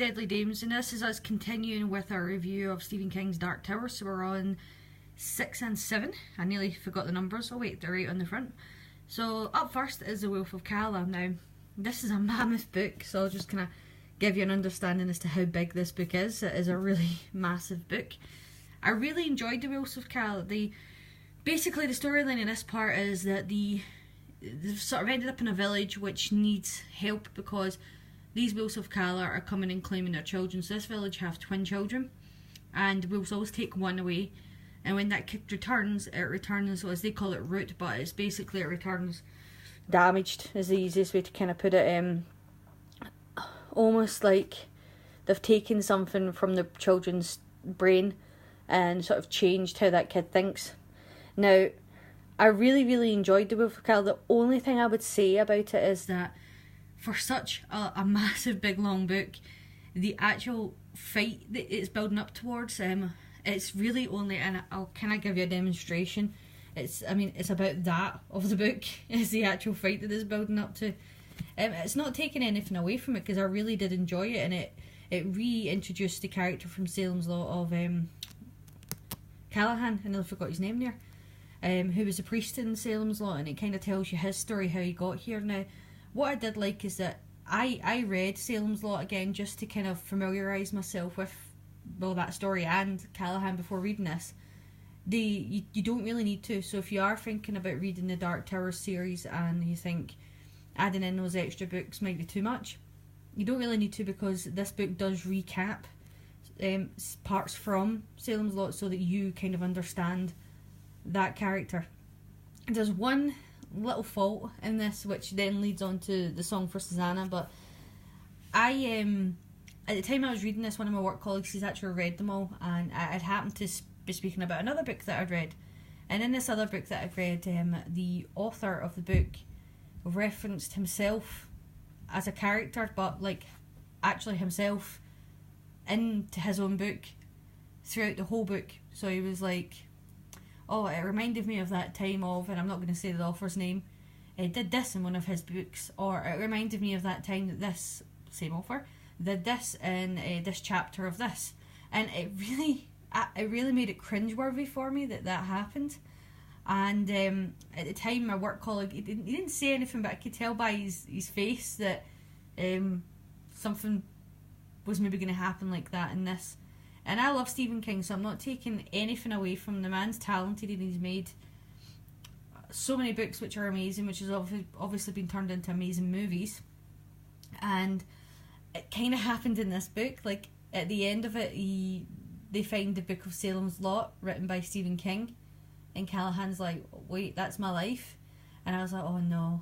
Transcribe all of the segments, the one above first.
Deadly Dames, and this is us continuing with our review of Stephen King's Dark Tower. So we're on 6 and 7. I nearly forgot the numbers. Oh wait, they're right on the front. So up first is The Wolf of Calla. Now, this is a mammoth book, so I'll just kind of give you an understanding as to how big this book is. It is a really massive book. I really enjoyed The Wolf of Calla. Basically, the storyline in this part is that they've sort of ended up in a village which needs help because these wolves of Calla are coming and claiming their children. So this village have twin children, and wolves always take one away. And when that kid returns, it returns, as they call it, root, but it's basically it returns damaged, is the easiest way to kind of put it. Almost like they've taken something from the children's brain and sort of changed how that kid thinks. Now, I really enjoyed The Wolf of Calla. The only thing I would say about it is that for such a massive, big, long book, the actual fight that it's building up towards, it's really only, and I'll kind of give you a demonstration. It's about that of the book is the actual fight that it's building up to. It's not taking anything away from it because I really did enjoy it, and it reintroduced the character from Salem's Lot of Callahan. I nearly forgot his name there. Who was a priest in Salem's Lot, and it kind of tells you his story, how he got here. Now, what I did like is that I read Salem's Lot again just to kind of familiarise myself with, well, that story and Callahan before reading this. You don't really need to. So if you are thinking about reading the Dark Tower series and you think adding in those extra books might be too much, you don't really need to, because this book does recap parts from Salem's Lot so that you kind of understand that character. There's one little fault in this which then leads on to the Song for Susannah, but I at the time I was reading this, one of my work colleagues, he's actually read them all, and I'd happened to be speaking about another book that I'd read, and in this other book that I'd read, the author of the book referenced himself as a character, but like actually himself into his own book throughout the whole book. So he was like, oh, it reminded me of that time of, and I'm not going to say the author's name, did this in one of his books, or it reminded me of that time that this same author did this in this chapter of this, and it really made it cringeworthy for me that happened. And at the time, my work colleague, he didn't say anything, but I could tell by his face that something was maybe going to happen like that in this. And I love Stephen King, so I'm not taking anything away from the man's talented, and he's made so many books which are amazing, which has obviously been turned into amazing movies. And it kind of happened in this book. Like, at the end of it, they find the Book of Salem's Lot written by Stephen King, and Callahan's like, wait, that's my life. And I was like, oh no,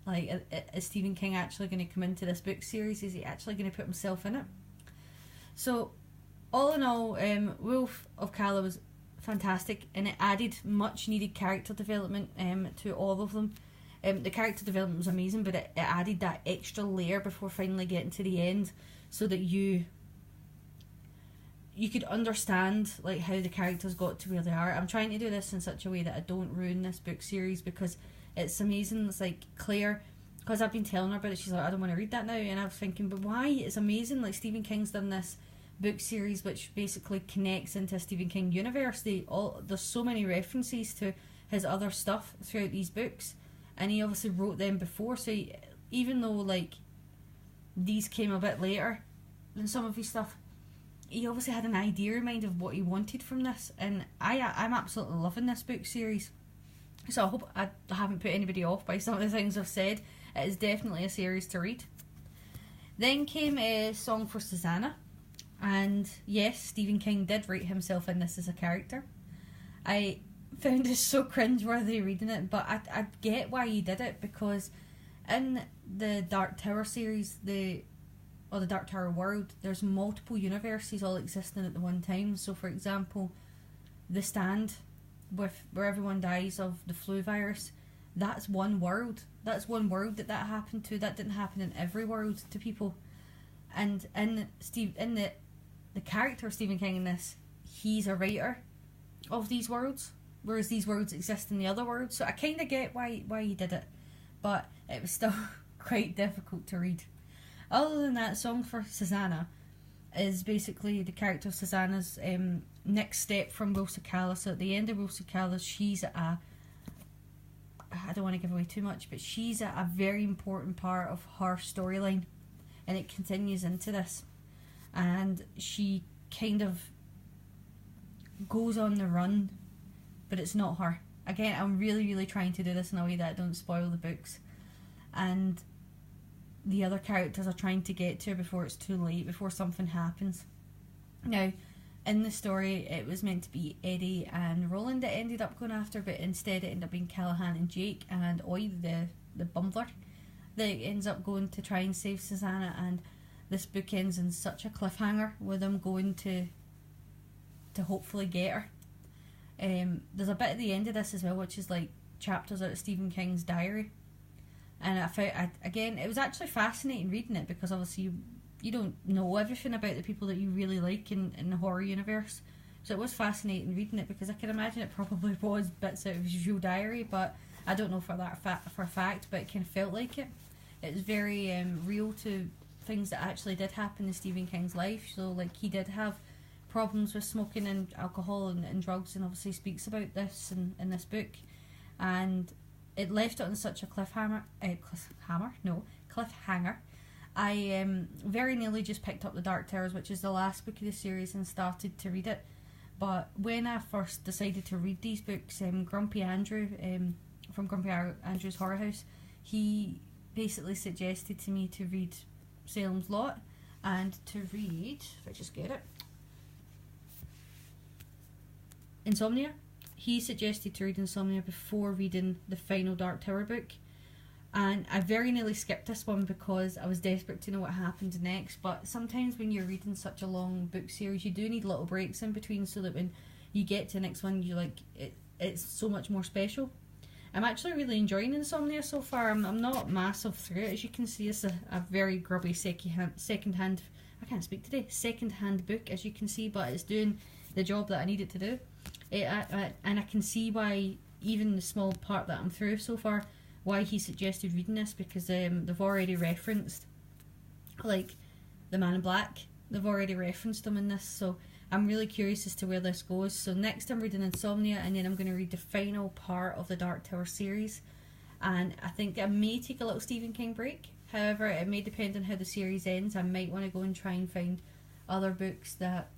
like, is Stephen King actually going to come into this book series? Is he actually going to put himself in it? So all in all, Wolf of Calla was fantastic, and it added much needed character development to all of them. The character development was amazing, but it added that extra layer before finally getting to the end, so that you could understand like how the characters got to where they are. I'm trying to do this in such a way that I don't ruin this book series, because it's amazing. It's like Claire, because I've been telling her about it, she's like, I don't want to read that now, and I was thinking, but why? It's amazing. Like, Stephen King's done this book series which basically connects into a Stephen King universe. There's so many references to his other stuff throughout these books, and he obviously wrote them before, so even though like these came a bit later than some of his stuff, he obviously had an idea in mind of what he wanted from this, and I'm absolutely loving this book series. So I hope I haven't put anybody off by some of the things I've said. It is definitely a series to read. Then came Song for Susannah. And yes, Stephen King did write himself in this as a character. I found it so cringeworthy reading it, but I get why he did it, because in the Dark Tower series, or the Dark Tower world, there's multiple universes all existing at the one time. So for example, The Stand, where everyone dies of the flu virus, that's one world. That's one world that happened to. That didn't happen in every world to people. And in the character of Stephen King in this, he's a writer of these worlds, whereas these worlds exist in the other worlds. So I kind of get why he did it, but it was still quite difficult to read. Other than that, Song for Susannah is basically the character of Susanna's next step from Wilsacala. So at the end of Wilsacala, she's at I don't want to give away too much, but she's at a very important part of her storyline, and it continues into this. And she kind of goes on the run, but it's not her. Again, I'm really, really trying to do this in a way that I don't spoil the books. And the other characters are trying to get to her before it's too late, before something happens. Now, in the story, it was meant to be Eddie and Roland that ended up going after, but instead it ended up being Callahan and Jake and Oi, the bumbler, that ends up going to try and save Susanna. And this book ends in such a cliffhanger with them going to hopefully get her. There's a bit at the end of this as well, which is like chapters out of Stephen King's diary. And I found, again, it was actually fascinating reading it, because obviously you don't know everything about the people that you really like in the horror universe. So it was fascinating reading it, because I can imagine it probably was bits out of his real diary, but I don't know for a fact, but it kind of felt like it. It was very real to things that actually did happen in Stephen King's life. So like, he did have problems with smoking and alcohol and drugs, and obviously speaks about this in this book. And it left it on such a cliffhanger. I very nearly just picked up The Dark Towers, which is the last book of the series, and started to read it. But when I first decided to read these books, Grumpy Andrew from Grumpy Andrew's Horror House, he basically suggested to me to read Salem's Lot, and to read, if I just get it, Insomnia. He suggested to read Insomnia before reading the final Dark Tower book, and I very nearly skipped this one because I was desperate to know what happened next. But sometimes when you're reading such a long book series, you do need little breaks in between, so that when you get to the next one, you like it, it's so much more special. I'm actually really enjoying Insomnia so far. I'm not massive through it. As you can see, it's a very grubby second-hand book, as you can see, but it's doing the job that I need it to do. And I can see why, even the small part that I'm through so far, why he suggested reading this, because they've already referenced, like, the Man in Black. They've already referenced them in this, so I'm really curious as to where this goes. So next I'm reading Insomnia, and then I'm going to read the final part of the Dark Tower series. And I think I may take a little Stephen King break. However, it may depend on how the series ends. I might want to go and try and find other books that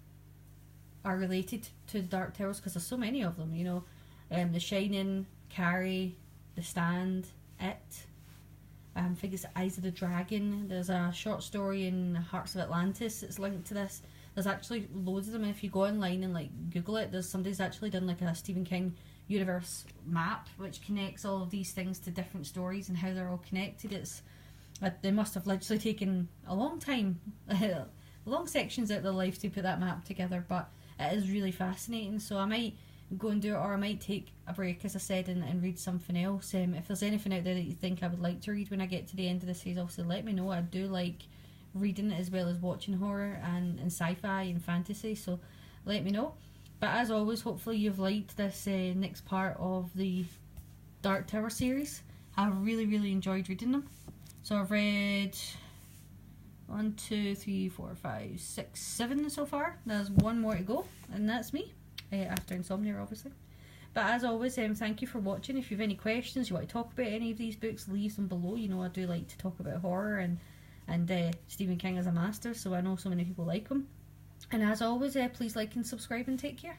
are related to the Dark Towers, because there's so many of them, you know. The Shining, Carrie, The Stand, It. I think it's Eyes of the Dragon. There's a short story in Hearts of Atlantis that's linked to this. There's actually loads of them, and if you go online and like Google it, there's somebody's actually done like a Stephen King universe map which connects all of these things to different stories and how they're all connected. It's they must have literally taken a long time, long sections out of their life to put that map together, but it is really fascinating. So I might go and do it, or I might take a break, as I said, and read something else. If there's anything out there that you think I would like to read when I get to the end of the series, obviously let me know. I do like reading as well as watching horror and sci-fi and fantasy, so let me know. But as always, hopefully you've liked this next part of the Dark Tower series. I've really enjoyed reading them. So I've read 1, 2, 3, 4, 5, 6, 7 so far. There's one more to go, and that's me, after Insomnia, obviously. But as always, thank you for watching. If you have any questions, you want to talk about any of these books, leave them below. You know I do like to talk about horror, and Stephen King is a master, so I know so many people like him. And as always, please like and subscribe, and take care.